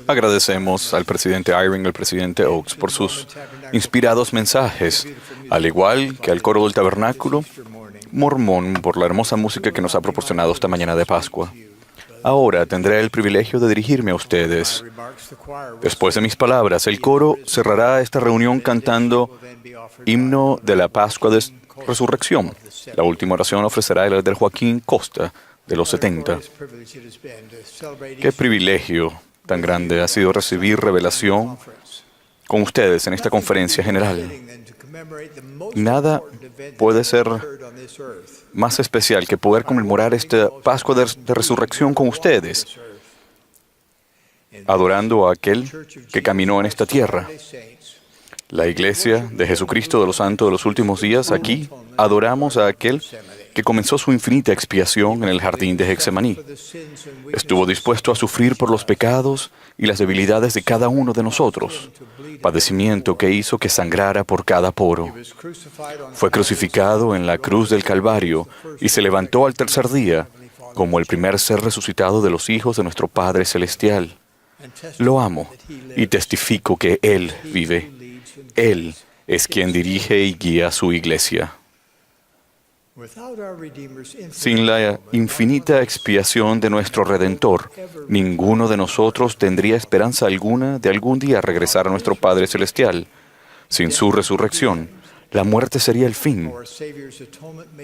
Agradecemos al presidente Eyring y al presidente Oaks por sus inspirados mensajes, al igual que al coro del tabernáculo mormón por la hermosa música que nos ha proporcionado esta mañana de Pascua. Ahora tendré el privilegio de dirigirme a ustedes. Después de mis palabras, el coro cerrará esta reunión cantando Himno de la Pascua de Resurrección. La última oración ofrecerá el líder Joaquín Costa, de los 70. Qué privilegio tan grande ha sido recibir revelación con ustedes en esta conferencia general. Nada puede ser más especial que poder conmemorar esta Pascua de Resurrección con ustedes, adorando a aquel que caminó en esta tierra. La Iglesia de Jesucristo de los Santos de los Últimos Días, aquí adoramos a aquel que comenzó su infinita expiación en el jardín de Getsemaní. Estuvo dispuesto a sufrir por los pecados y las debilidades de cada uno de nosotros, padecimiento que hizo que sangrara por cada poro. Fue crucificado en la cruz del Calvario y se levantó al tercer día como el primer ser resucitado de los hijos de nuestro Padre Celestial. Lo amo y testifico que Él vive. Él es quien dirige y guía su iglesia. Sin la infinita expiación de nuestro Redentor, ninguno de nosotros tendría esperanza alguna de algún día regresar a nuestro Padre Celestial. Sin su resurrección, la muerte sería el fin.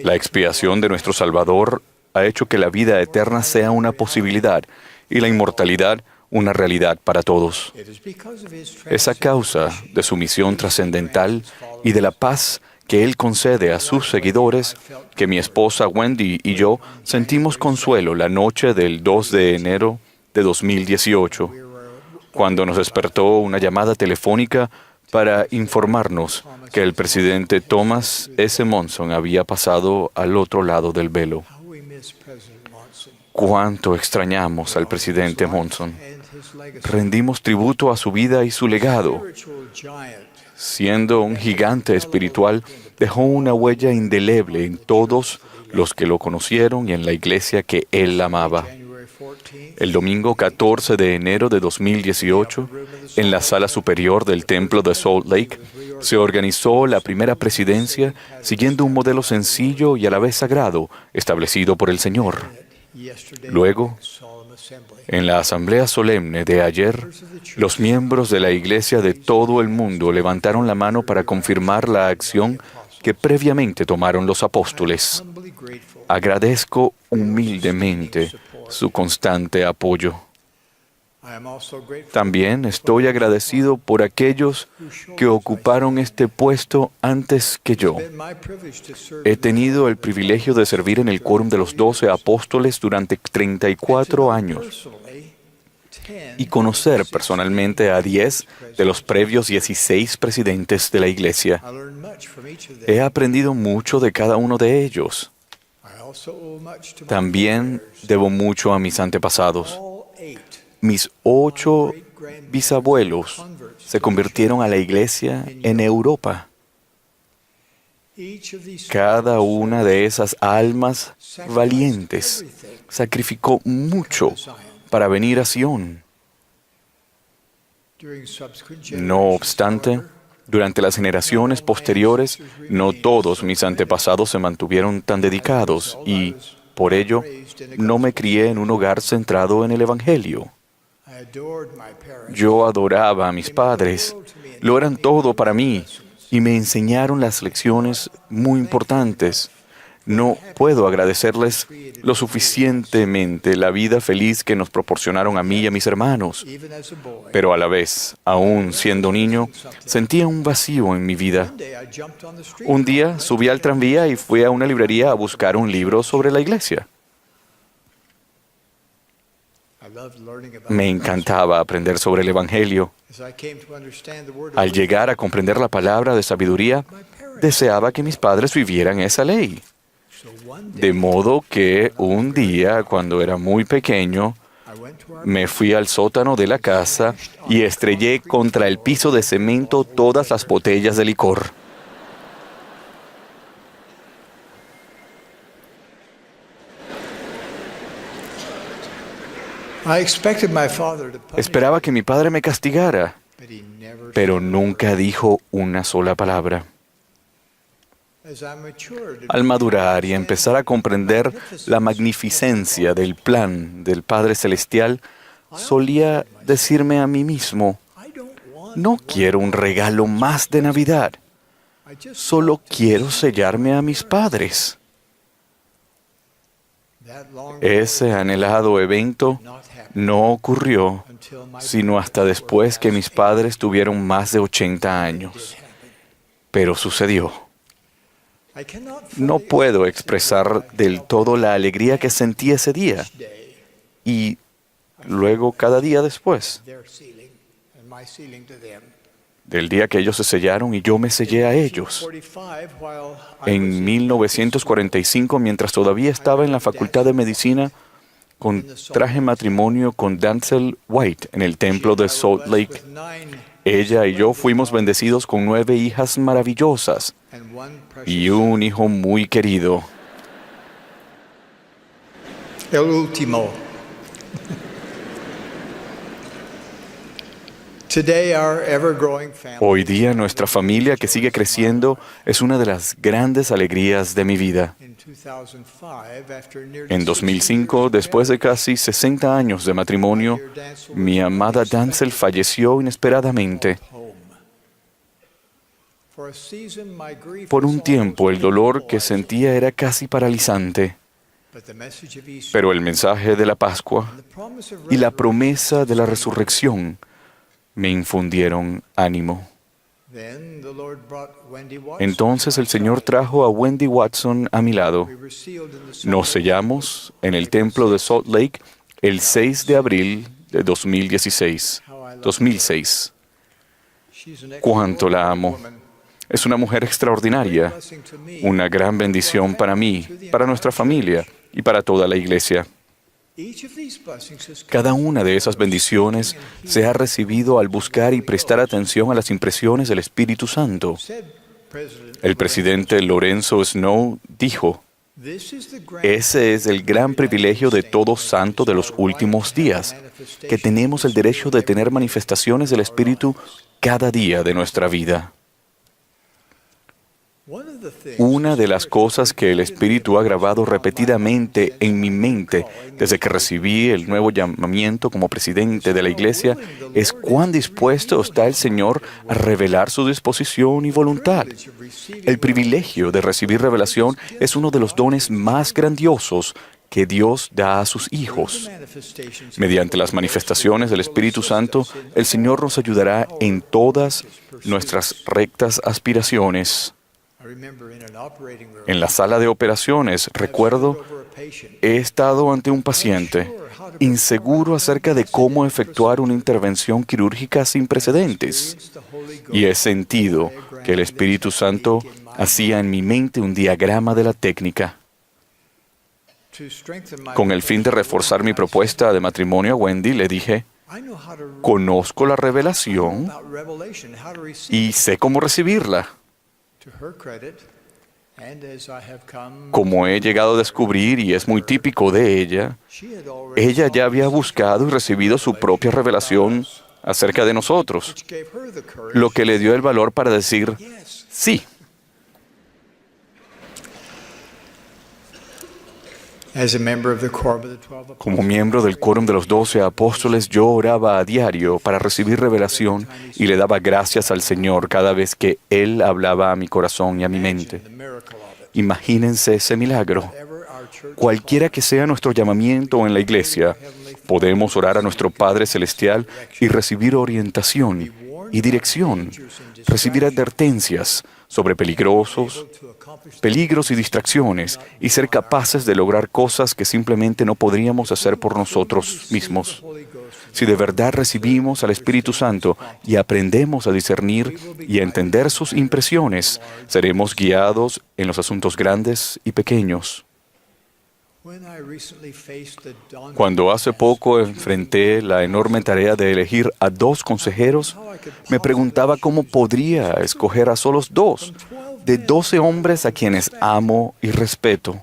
La expiación de nuestro Salvador ha hecho que la vida eterna sea una posibilidad y la inmortalidad una realidad para todos. Es a causa de su misión trascendental y de la paz que Él concede a sus seguidores que mi esposa Wendy y yo sentimos consuelo la noche del 2 de enero de 2018, cuando nos despertó una llamada telefónica para informarnos que el presidente Thomas S. Monson había pasado al otro lado del velo. Cuánto extrañamos al presidente Monson. Rendimos tributo a su vida y su legado. Siendo un gigante espiritual, dejó una huella indeleble en todos los que lo conocieron y en la iglesia que él amaba. El domingo 14 de enero de 2018, en la sala superior del templo de Salt Lake, se organizó la primera presidencia siguiendo un modelo sencillo y a la vez sagrado establecido por el Señor. Luego, en la asamblea solemne de ayer, los miembros de la iglesia de todo el mundo levantaron la mano para confirmar la acción que previamente tomaron los apóstoles. Agradezco humildemente su constante apoyo. También estoy agradecido por aquellos que ocuparon este puesto antes que yo. He tenido el privilegio de servir en el quórum de los 12 apóstoles durante 34 años y conocer personalmente a 10 de los previos 16 presidentes de la Iglesia. He aprendido mucho de cada uno de ellos. También debo mucho a mis antepasados. Mis 8 bisabuelos se convirtieron a la iglesia en Europa. Cada una de esas almas valientes sacrificó mucho para venir a Sion. No obstante, durante las generaciones posteriores, no todos mis antepasados se mantuvieron tan dedicados y, por ello, no me crié en un hogar centrado en el Evangelio. Yo adoraba a mis padres, lo eran todo para mí y me enseñaron las lecciones muy importantes. No puedo agradecerles lo suficientemente la vida feliz que nos proporcionaron a mí y a mis hermanos. Pero a la vez, aún siendo niño, sentía un vacío en mi vida. Un día subí al tranvía y fui a una librería a buscar un libro sobre la iglesia. Me encantaba aprender sobre el Evangelio. Al llegar a comprender la palabra de sabiduría, deseaba que mis padres vivieran esa ley. De modo que un día, cuando era muy pequeño, me fui al sótano de la casa y estrellé contra el piso de cemento todas las botellas de licor. Esperaba que mi padre me castigara, pero nunca dijo una sola palabra. Al madurar y empezar a comprender la magnificencia del plan del Padre Celestial, solía decirme a mí mismo, no quiero un regalo más de Navidad, solo quiero sellarme a mis padres. Ese anhelado evento no ocurrió sino hasta después que mis padres tuvieron más de 80 años. Pero sucedió. No puedo expresar del todo la alegría que sentí ese día y luego cada día después, del día que ellos se sellaron y yo me sellé a ellos. En 1945, mientras todavía estaba en la Facultad de Medicina, contraje matrimonio con Denzel White en el templo de Salt Lake. Ella y yo fuimos bendecidos con 9 hijas maravillosas y un hijo muy querido. El último. Hoy día nuestra familia, que sigue creciendo, es una de las grandes alegrías de mi vida. En 2005, después de casi 60 años de matrimonio, mi amada Denzel falleció inesperadamente. Por un tiempo, el dolor que sentía era casi paralizante. Pero el mensaje de la Pascua y la promesa de la resurrección me infundieron ánimo. Entonces el Señor trajo a Wendy Watson a mi lado. Nos sellamos en el templo de Salt Lake el 6 de abril de 2006. Cuánto la amo. Es una mujer extraordinaria, una gran bendición para mí, para nuestra familia y para toda la iglesia. Cada una de esas bendiciones se ha recibido al buscar y prestar atención a las impresiones del Espíritu Santo. El presidente Lorenzo Snow dijo, ese es el gran privilegio de todo santo de los últimos días, que tenemos el derecho de tener manifestaciones del Espíritu cada día de nuestra vida. Una de las cosas que el Espíritu ha grabado repetidamente en mi mente desde que recibí el nuevo llamamiento como presidente de la Iglesia es cuán dispuesto está el Señor a revelar su disposición y voluntad. El privilegio de recibir revelación es uno de los dones más grandiosos que Dios da a sus hijos. Mediante las manifestaciones del Espíritu Santo, el Señor nos ayudará en todas nuestras rectas aspiraciones. En la sala de operaciones, recuerdo, he estado ante un paciente inseguro acerca de cómo efectuar una intervención quirúrgica sin precedentes. Y he sentido que el Espíritu Santo hacía en mi mente un diagrama de la técnica. Con el fin de reforzar mi propuesta de matrimonio a Wendy, le dije, conozco la revelación y sé cómo recibirla. Como he llegado a descubrir, y es muy típico de ella, ella ya había buscado y recibido su propia revelación acerca de nosotros, lo que le dio el valor para decir sí. Como miembro del quórum de los 12 apóstoles, yo oraba a diario para recibir revelación y le daba gracias al Señor cada vez que Él hablaba a mi corazón y a mi mente. Imagínense ese milagro. Cualquiera que sea nuestro llamamiento en la iglesia, podemos orar a nuestro Padre Celestial y recibir orientación y dirección, recibir advertencias sobre peligros y distracciones y ser capaces de lograr cosas que simplemente no podríamos hacer por nosotros mismos. Si de verdad recibimos al Espíritu Santo y aprendemos a discernir y a entender sus impresiones, seremos guiados en los asuntos grandes y pequeños. Cuando hace poco enfrenté la enorme tarea de elegir a 2 consejeros, me preguntaba cómo podría escoger a solos 2 de 12 hombres a quienes amo y respeto.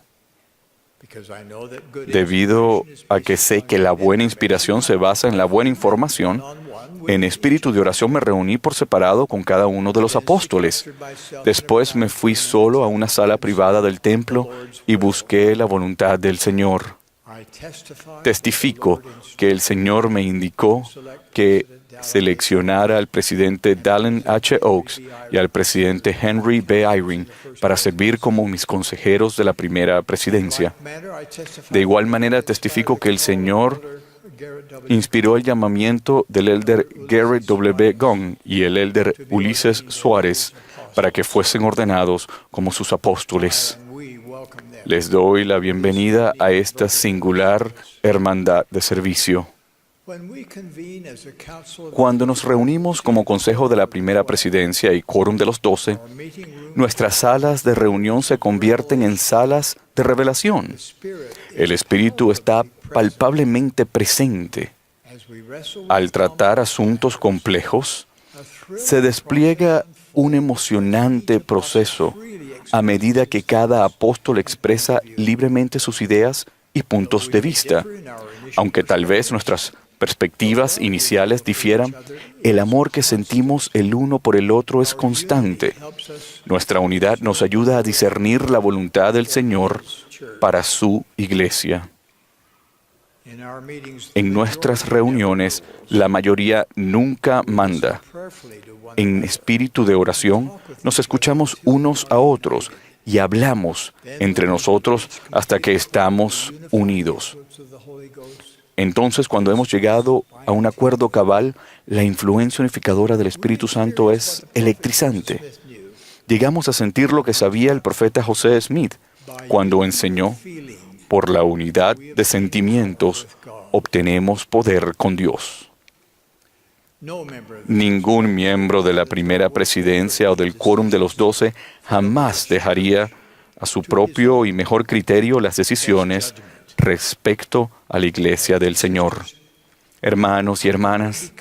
Debido a que sé que la buena inspiración se basa en la buena información, en espíritu de oración me reuní por separado con cada uno de los apóstoles. Después me fui solo a una sala privada del templo y busqué la voluntad del Señor. Testifico que el Señor me indicó que seleccionara al presidente Dallin H. Oaks y al presidente Henry B. Eyring para servir como mis consejeros de la primera presidencia. De igual manera, testifico que el Señor inspiró el llamamiento del elder Garrett W. Gong y el elder Ulises Suárez para que fuesen ordenados como sus apóstoles. Les doy la bienvenida a esta singular hermandad de servicio. Cuando nos reunimos como Consejo de la Primera Presidencia y Quórum de los 12, nuestras salas de reunión se convierten en salas de revelación. El Espíritu está palpablemente presente. Al tratar asuntos complejos, se despliega un emocionante proceso a medida que cada apóstol expresa libremente sus ideas y puntos de vista. Aunque tal vez nuestras perspectivas iniciales difieran, el amor que sentimos el uno por el otro es constante. Nuestra unidad nos ayuda a discernir la voluntad del Señor para su iglesia. En nuestras reuniones, la mayoría nunca manda. En espíritu de oración, nos escuchamos unos a otros y hablamos entre nosotros hasta que estamos unidos. Entonces, cuando hemos llegado a un acuerdo cabal, la influencia unificadora del Espíritu Santo es electrizante. Llegamos a sentir lo que sabía el profeta José Smith cuando enseñó: por la unidad de sentimientos obtenemos poder con Dios. Ningún miembro de la primera presidencia o del Quórum de los 12 jamás dejaría a su propio y mejor criterio las decisiones respecto a la Iglesia del Señor. Hermanos y hermanas,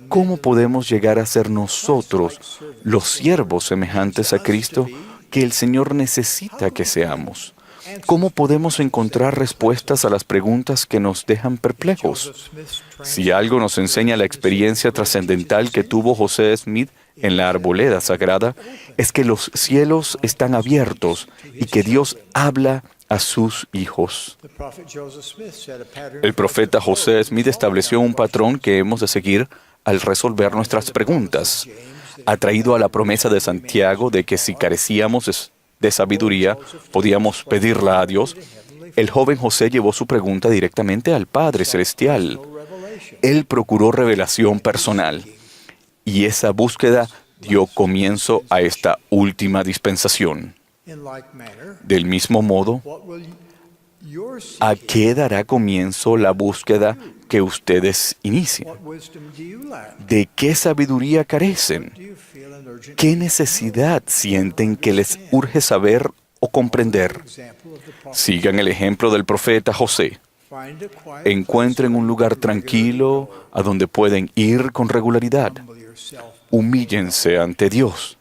¿cómo podemos llegar a ser nosotros los siervos semejantes a Cristo que el Señor necesita que seamos? ¿Cómo podemos encontrar respuestas a las preguntas que nos dejan perplejos? Si algo nos enseña la experiencia trascendental que tuvo José Smith en la arboleda sagrada, es que los cielos están abiertos y que Dios habla a sus hijos. El profeta José Smith estableció un patrón que hemos de seguir al resolver nuestras preguntas. Atraído a la promesa de Santiago de que si carecíamos de sabiduría, podíamos pedirla a Dios, el joven José llevó su pregunta directamente al Padre Celestial. Él procuró revelación personal, y esa búsqueda dio comienzo a esta última dispensación. Del mismo modo, ¿a qué dará comienzo la búsqueda que ustedes inician? ¿De qué sabiduría carecen? ¿Qué necesidad sienten que les urge saber o comprender? Sigan el ejemplo del profeta José. Encuentren un lugar tranquilo a donde pueden ir con regularidad. Humíllense ante Dios.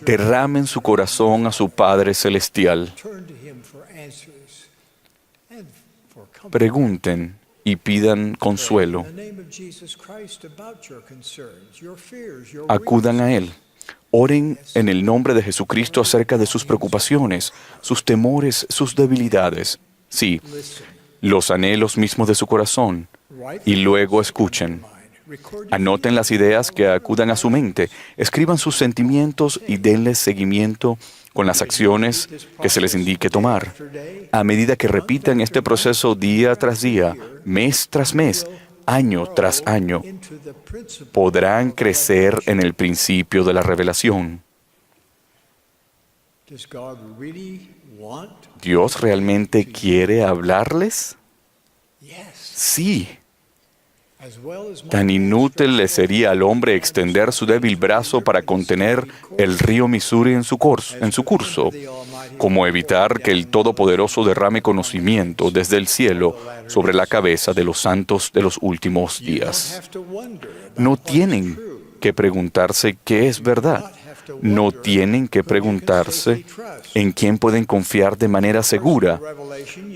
Derramen su corazón a su Padre Celestial. Pregunten y pidan consuelo. Acudan a Él. Oren en el nombre de Jesucristo acerca de sus preocupaciones, sus temores, sus debilidades. Sí, los anhelos mismos de su corazón. Y luego escuchen. Anoten las ideas que acudan a su mente. Escriban sus sentimientos y denles seguimiento con las acciones que se les indique tomar. A medida que repitan este proceso día tras día, mes tras mes, año tras año, podrán crecer en el principio de la revelación. ¿Dios realmente quiere hablarles? Sí. Tan inútil le sería al hombre extender su débil brazo para contener el río Missouri en su curso, como evitar que el Todopoderoso derrame conocimiento desde el cielo sobre la cabeza de los santos de los últimos días. No tienen que preguntarse qué es verdad. no tienen que preguntarse en quién pueden confiar de manera segura.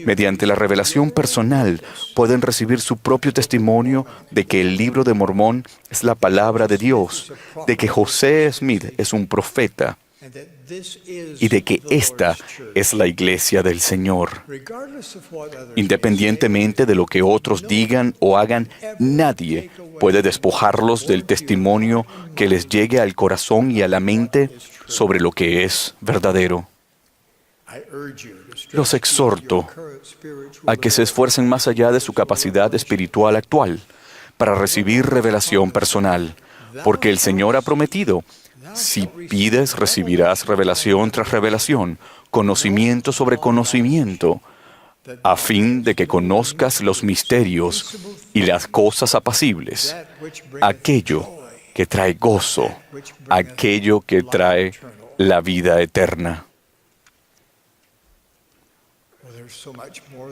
Mediante la revelación personal pueden recibir su propio testimonio de que el Libro de Mormón es la palabra de Dios, de que José Smith es un profeta y de que esta es la iglesia del Señor. Independientemente de lo que otros digan o hagan, nadie puede despojarlos del testimonio que les llegue al corazón y a la mente sobre lo que es verdadero. Los exhorto a que se esfuercen más allá de su capacidad espiritual actual para recibir revelación personal, porque el Señor ha prometido: si pides, recibirás revelación tras revelación, conocimiento sobre conocimiento, a fin de que conozcas los misterios y las cosas apacibles, aquello que trae gozo, aquello que trae la vida eterna.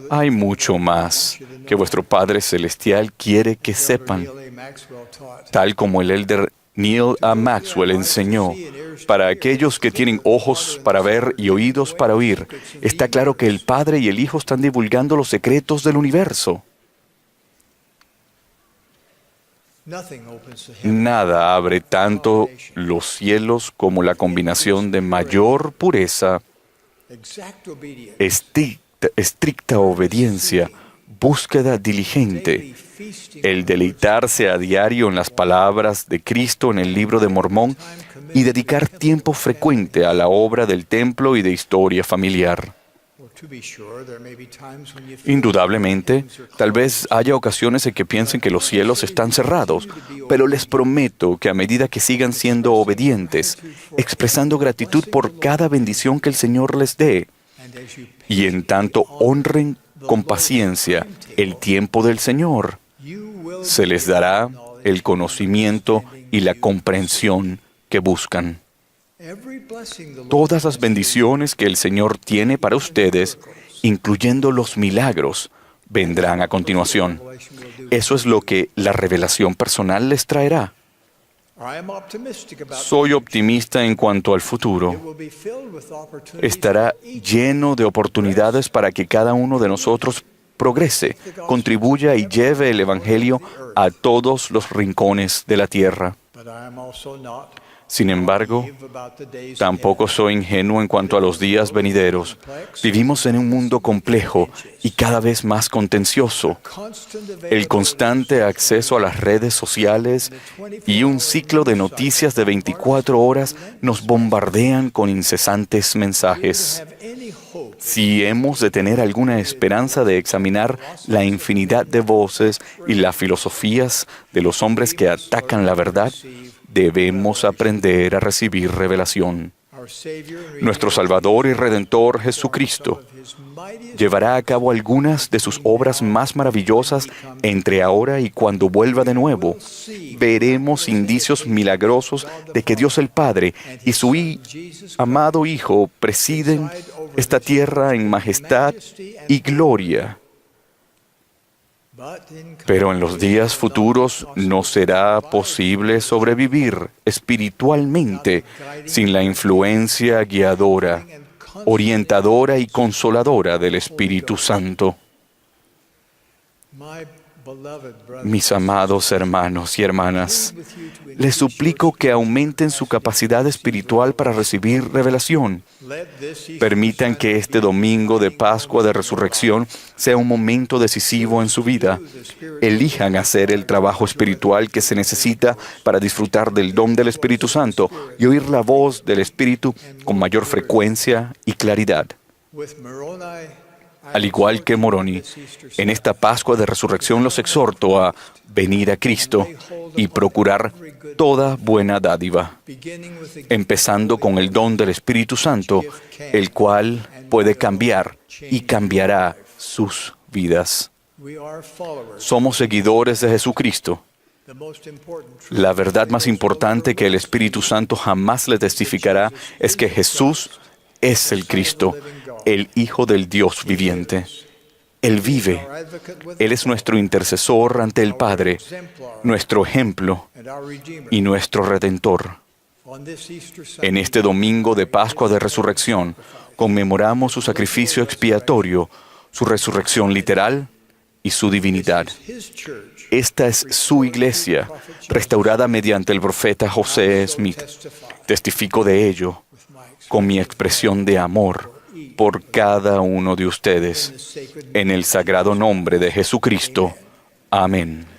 Hay mucho más que vuestro Padre Celestial quiere que sepan, tal como el elder Neil A. Maxwell enseñó. Para aquellos que tienen ojos para ver y oídos para oír, está claro que el Padre y el Hijo están divulgando los secretos del universo. Nada abre tanto los cielos como la combinación de mayor pureza, estricta obediencia, búsqueda diligente, el deleitarse a diario en las palabras de Cristo en el Libro de Mormón y dedicar tiempo frecuente a la obra del templo y de historia familiar. Indudablemente, tal vez haya ocasiones en que piensen que los cielos están cerrados, pero les prometo que a medida que sigan siendo obedientes, expresando gratitud por cada bendición que el Señor les dé, y en tanto honren con paciencia el tiempo del Señor, se les dará el conocimiento y la comprensión que buscan. Todas las bendiciones que el Señor tiene para ustedes, incluyendo los milagros, vendrán a continuación. Eso es lo que la revelación personal les traerá. Soy optimista en cuanto al futuro. Estará lleno de oportunidades para que cada uno de nosotros progrese, contribuya y lleve el Evangelio a todos los rincones de la tierra. Sin embargo, tampoco soy ingenuo en cuanto a los días venideros. Vivimos en un mundo complejo y cada vez más contencioso. El constante acceso a las redes sociales y un ciclo de noticias de 24 horas nos bombardean con incesantes mensajes. Si hemos de tener alguna esperanza de examinar la infinidad de voces y las filosofías de los hombres que atacan la verdad, debemos aprender a recibir revelación. Nuestro Salvador y Redentor Jesucristo llevará a cabo algunas de sus obras más maravillosas entre ahora y cuando vuelva de nuevo. Veremos indicios milagrosos de que Dios el Padre y su amado Hijo presiden esta tierra en majestad y gloria. Pero en los días futuros no será posible sobrevivir espiritualmente sin la influencia guiadora, orientadora y consoladora del Espíritu Santo. Mis amados hermanos y hermanas, les suplico que aumenten su capacidad espiritual para recibir revelación. Permitan que este domingo de Pascua de Resurrección sea un momento decisivo en su vida. Elijan hacer el trabajo espiritual que se necesita para disfrutar del don del Espíritu Santo y oír la voz del Espíritu con mayor frecuencia y claridad. Al igual que Moroni, en esta Pascua de Resurrección los exhorto a venir a Cristo y procurar toda buena dádiva, empezando con el don del Espíritu Santo, el cual puede cambiar y cambiará sus vidas. Somos seguidores de Jesucristo. La verdad más importante que el Espíritu Santo jamás le testificará es que Jesús es el Cristo, el Hijo del Dios viviente. Él vive. Él es nuestro intercesor ante el Padre, nuestro ejemplo y nuestro Redentor. En este domingo de Pascua de Resurrección, conmemoramos su sacrificio expiatorio, su resurrección literal y su divinidad. Esta es su iglesia, restaurada mediante el profeta José Smith. Testifico de ello con mi expresión de amor por cada uno de ustedes. En el sagrado nombre de Jesucristo. Amén.